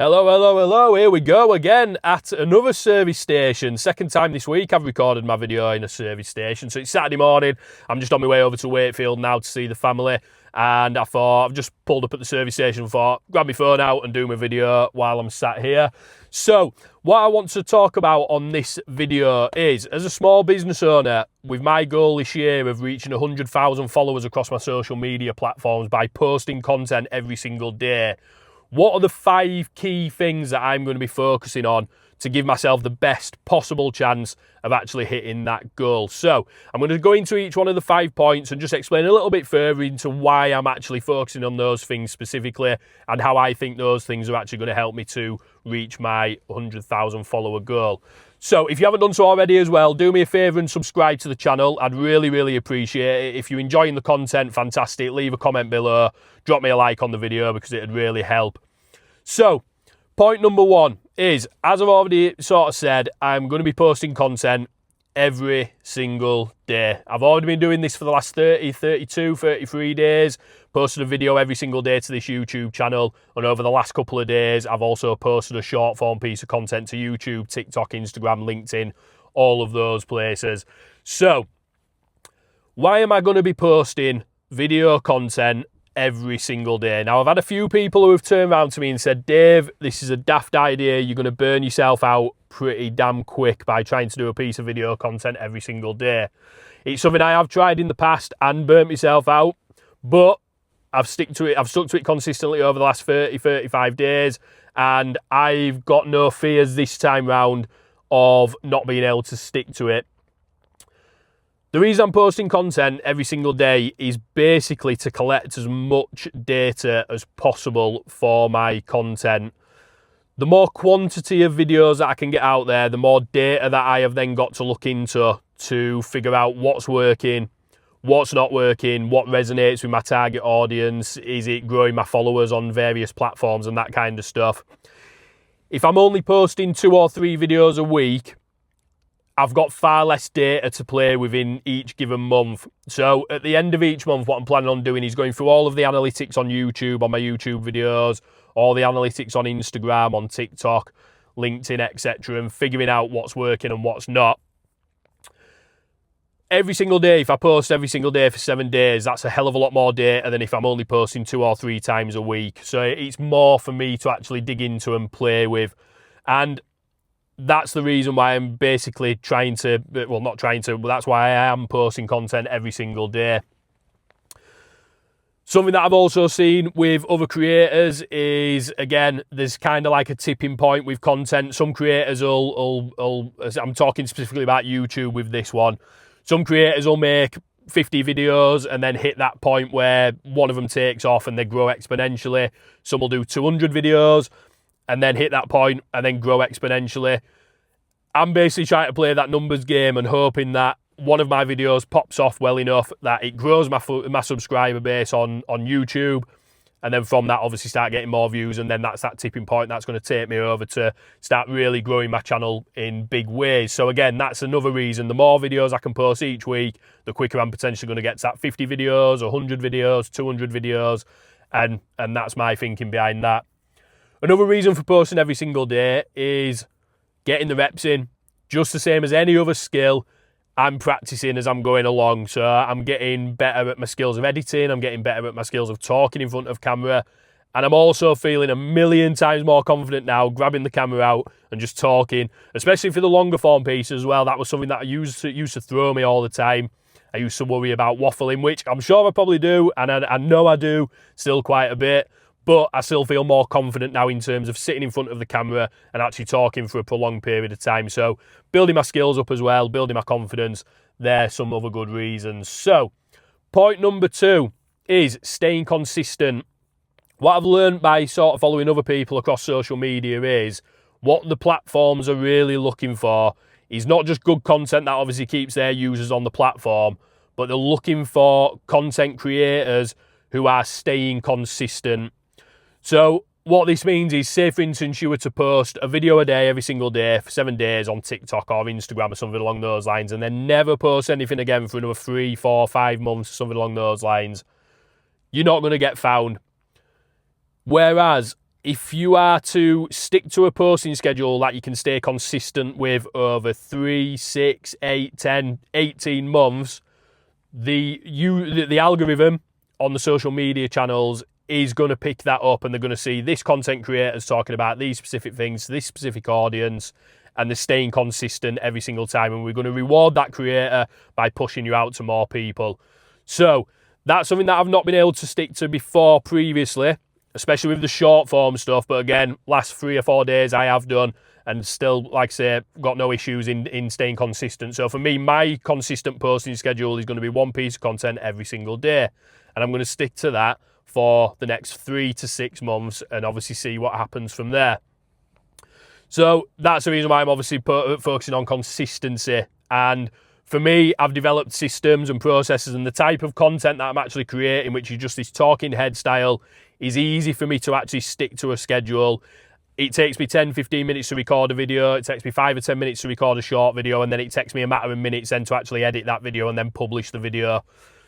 Hello, hello, hello, here we go again at another service station. Second time this week I've recorded my video in a service station. So it's Saturday morning, I'm just on my way over to Wakefield now to see the family. And I thought, I've just pulled up at the service station and thought, grab my phone out and do my video while I'm sat here. So, what I want to talk about on this video is, as a small business owner, with my goal this year of reaching 100,000 followers across my social media platforms by posting content every single day, what are the 5 key things that I'm going to be focusing on to give myself the best possible chance of actually hitting that goal? So I'm going to go into each one of the 5 points and just explain a little bit further into why I'm actually focusing on those things specifically and how I think those things are actually going to help me to reach my 100,000 follower goal. So if you haven't done so already as well, do me a favour and subscribe to the channel. I'd really appreciate it. If you're enjoying the content, fantastic. Leave a comment below. Drop me a like on the video because it'd really help. So, point number 1 is, as I've already sort of said, I'm going to be posting content every single day. I've already been doing this for the last 30, 32, 33 days. Posted a video every single day to this YouTube channel. And over the last couple of days, I've also posted a short form piece of content to YouTube, TikTok, Instagram, LinkedIn, all of those places. So, why am I going to be posting video content every single day? Now, I've had a few people who have turned around to me and said, Dave, this is a daft idea. You're going to burn yourself out pretty damn quick by trying to do a piece of video content every single day. It's something I have tried in the past and burnt myself out, but I've stuck to it consistently over the last 30, 35 days, and I've got no fears this time round of not being able to stick to it. The reason I'm posting content every single day is basically to collect as much data as possible for my content. The more quantity of videos that I can get out there, the more data that I have then got to look into to figure out what's working, what's not working, what resonates with my target audience, is it growing my followers on various platforms and that kind of stuff. If I'm only posting 2 or 3 videos a week, I've got far less data to play within each given month. So at the end of each month, what I'm planning on doing is going through all of the analytics on YouTube, on my YouTube videos, all the analytics on Instagram, on TikTok, LinkedIn, etc., and figuring out what's working and what's not. Every single day, if I post every single day for 7 days, that's a hell of a lot more data than if I'm only posting 2 or 3 times a week. So it's more for me to actually dig into and play with. And that's the reason why I'm basically trying to, well, not trying to, but that's why I am posting content every single day. Something that I've also seen with other creators is, again, there's kind of like a tipping point with content. Some creators will, I'm talking specifically about YouTube with this one, some creators will make 50 videos and then hit that point where one of them takes off and they grow exponentially. Some will do 200 videos and then hit that point and then grow exponentially. I'm basically trying to play that numbers game and hoping that one of my videos pops off well enough that it grows my subscriber base on YouTube, and then from that obviously start getting more views, and then that's that tipping point that's going to take me over to start really growing my channel in big ways. So again, that's another reason. The more videos I can post each week, the quicker I'm potentially going to get to that 50 videos, 100 videos, 200 videos, and that's my thinking behind that. Another reason for posting every single day is getting the reps in. Just the same as any other skill, I'm practicing as I'm going along. So I'm getting better at my skills of editing, I'm getting better at my skills of talking in front of camera, and I'm also feeling a million times more confident now grabbing the camera out and just talking, especially for the longer form pieces as well. That was something that used to throw me all the time. I used to worry about waffling, which I'm sure I probably do, and I know I do still quite a bit. But I still feel more confident now in terms of sitting in front of the camera and actually talking for a prolonged period of time. So building my skills up as well, building my confidence, there's some other good reasons. So point number 2 is staying consistent. What I've learned by sort of following other people across social media is what the platforms are really looking for is not just good content that obviously keeps their users on the platform, but they're looking for content creators who are staying consistent. So what this means is, say for instance you were to post a video a day every single day for 7 days on TikTok or Instagram or something along those lines, and then never post anything again for another 3, 4, 5 months or something along those lines, you're not going to get found. Whereas if you are to stick to a posting schedule that you can stay consistent with over 3, 6, 8, 10, 18 months, the algorithm on the social media channels is going to pick that up, and they're going to see this content creator's talking about these specific things, this specific audience, and they're staying consistent every single time, and we're going to reward that creator by pushing you out to more people. So that's something that I've not been able to stick to before previously, especially with the short form stuff. But again, last 3 or 4 days I have done, and still, like I say, got no issues in staying consistent. So for me, my consistent posting schedule is going to be 1 piece of content every single day, and I'm going to stick to that for the next 3 to 6 months, and obviously see what happens from there. So that's the reason why I'm obviously focusing on consistency. And for me, I've developed systems and processes, and the type of content that I'm actually creating, which is just this talking head style, is easy for me to actually stick to a schedule. It takes me 10-15 minutes to record a video, it takes me 5 or 10 minutes to record a short video, and then it takes me a matter of minutes then to actually edit that video and then publish the video.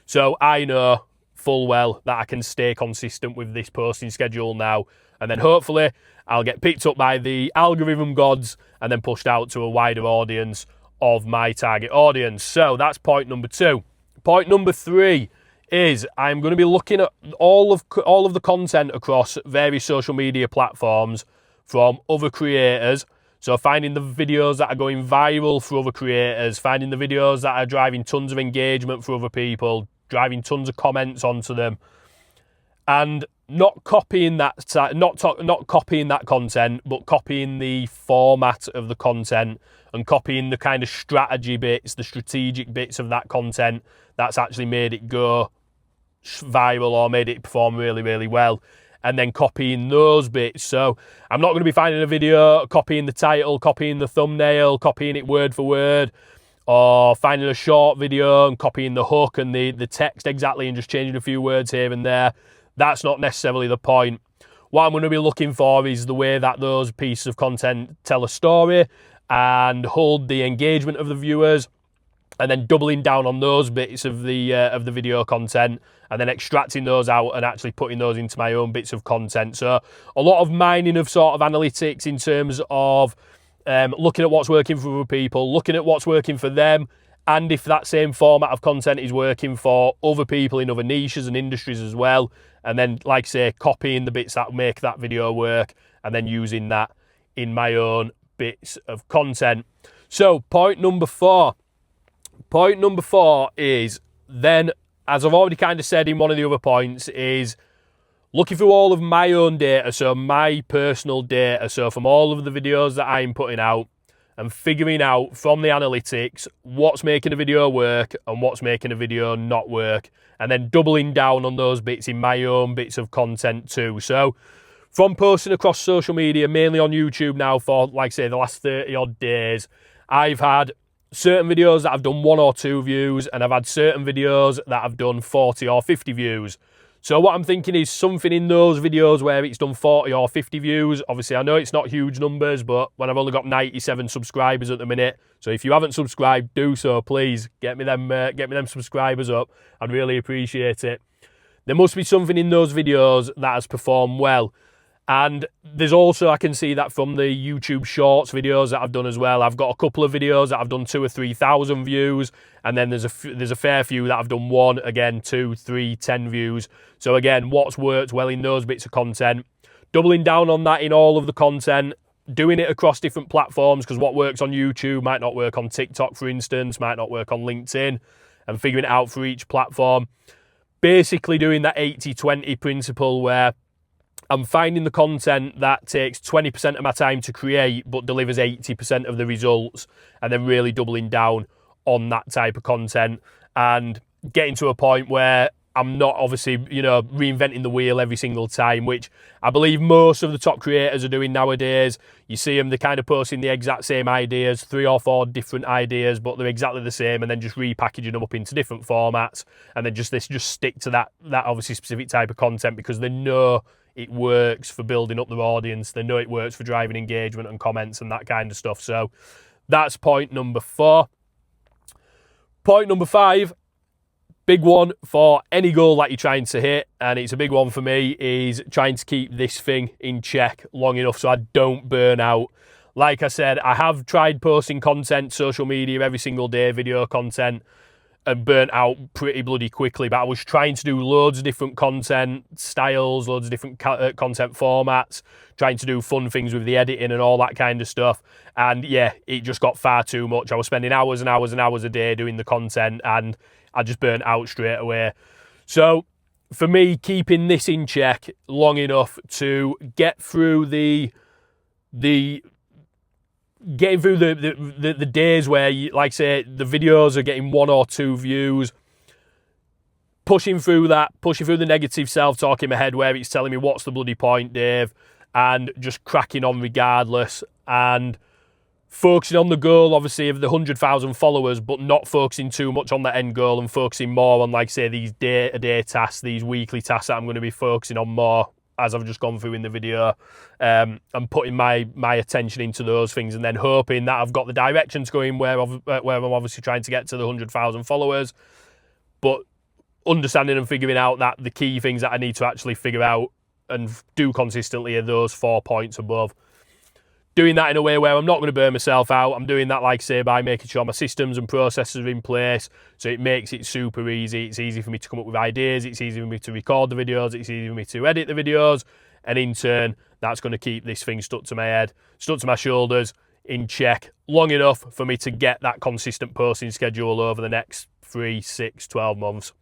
So I know full well that I can stay consistent with this posting schedule now, and then hopefully I'll get picked up by the algorithm gods and then pushed out to a wider audience of my target audience. So that's point number 2. Point number 3 is I'm going to be looking at all of the content across various social media platforms from other creators. So finding the videos that are going viral for other creators, finding the videos that are driving tons of engagement for other people, driving tons of comments onto them, and not copying that, not copying that content, but copying the format of the content and copying the kind of strategy bits, the strategic bits of that content that's actually made it go viral or made it perform really, really well, and then copying those bits. So I'm not going to be finding a video, copying the title, copying the thumbnail, copying it word for word, or finding a short video and copying the hook and the text exactly and just changing a few words here and there. That's not necessarily the point. What I'm going to be looking for is the way that those pieces of content tell a story and hold the engagement of the viewers, and then doubling down on those bits of the video content and then extracting those out and actually putting those into my own bits of content. So a lot of mining of sort of analytics in terms of looking at what's working for other people, looking at what's working for them, and if that same format of content is working for other people in other niches and industries as well. And then, like I say, copying the bits that make that video work and then using that in my own bits of content. So point number 4. Point number 4 is then, as I've already kind of said in one of the other points, is looking through all of my own data, so my personal data, so from all of the videos that I'm putting out, and figuring out from the analytics what's making a video work and what's making a video not work, and then doubling down on those bits in my own bits of content too. So from posting across social media, mainly on YouTube now for, like I say, the last 30 odd days, I've had certain videos that have done 1 or 2 views, and I've had certain videos that have done 40 or 50 views. So what I'm thinking is something in those videos where it's done 40 or 50 views. Obviously, I know it's not huge numbers, but when I've only got 97 subscribers at the minute, so if you haven't subscribed, do so, please. Get me them subscribers up. I'd really appreciate it. There must be something in those videos that has performed well. And there's also, I can see that from the YouTube Shorts videos that I've done as well. I've got a couple of videos that I've done 2,000 or 3,000 views, and then there's a fair few that I've done 1, again, 2, 3, 10 views. So again, what's worked well in those bits of content, doubling down on that in all of the content, doing it across different platforms, because what works on YouTube might not work on TikTok, for instance, might not work on LinkedIn, and figuring it out for each platform. Basically doing that 80-20 principle where I'm finding the content that takes 20% of my time to create but delivers 80% of the results, and then really doubling down on that type of content and getting to a point where I'm not obviously, reinventing the wheel every single time, which I believe most of the top creators are doing nowadays. You see them, they're kind of posting the exact same ideas, 3 or 4 different ideas, but they're exactly the same, and then just repackaging them up into different formats, and then just stick to that obviously specific type of content because they know it works for building up their audience. They know it works for driving engagement and comments and that kind of stuff. So that's point number 4. Point number 5, Big one for any goal that you're trying to hit, and it's a big one for me, is trying to keep this thing in check long enough so I don't burn out. Like I said, I have tried posting content, social media every single day, video content, and burnt out pretty bloody quickly. But I was trying to do loads of different content styles, loads of different content formats, trying to do fun things with the editing and all that kind of stuff. And yeah, it just got far too much. I was spending hours and hours and hours a day doing the content, and I just burnt out straight away. So for me, keeping this in check long enough to get through the days where, like say, the videos are getting 1 or 2 views, pushing through the negative self-talk in my head where it's telling me, what's the bloody point, Dave, and just cracking on regardless, and focusing on the goal, obviously, of the 100,000 followers, but not focusing too much on the end goal and focusing more on, like say, these day-to-day tasks, these weekly tasks that I'm going to be focusing on more, as I've just gone through in the video, and putting my attention into those things, and then hoping that I've got the directions going where I'm obviously trying to get to the 100,000 followers, but understanding and figuring out that the key things that I need to actually figure out and do consistently are those 4 points above. Doing that in a way where I'm not going to burn myself out. I'm doing that, like say, by making sure my systems and processes are in place, so it makes it super easy. It's easy for me to come up with ideas. It's easy for me to record the videos. It's easy for me to edit the videos. And in turn, that's going to keep this thing stuck to my head, stuck to my shoulders, in check long enough for me to get that consistent posting schedule over the next 3, 6, 12 months.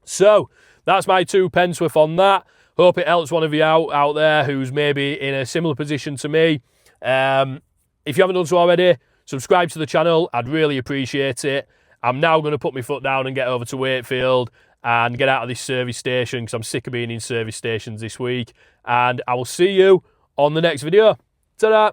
So that's my 2 pence worth on that. Hope it helps one of you out there who's maybe in a similar position to me. If you haven't done so already, subscribe to the channel. I'd really appreciate it. I'm now going to put my foot down and get over to Wakefield and get out of this service station because I'm sick of being in service stations this week. And I will see you on the next video. Ta-da!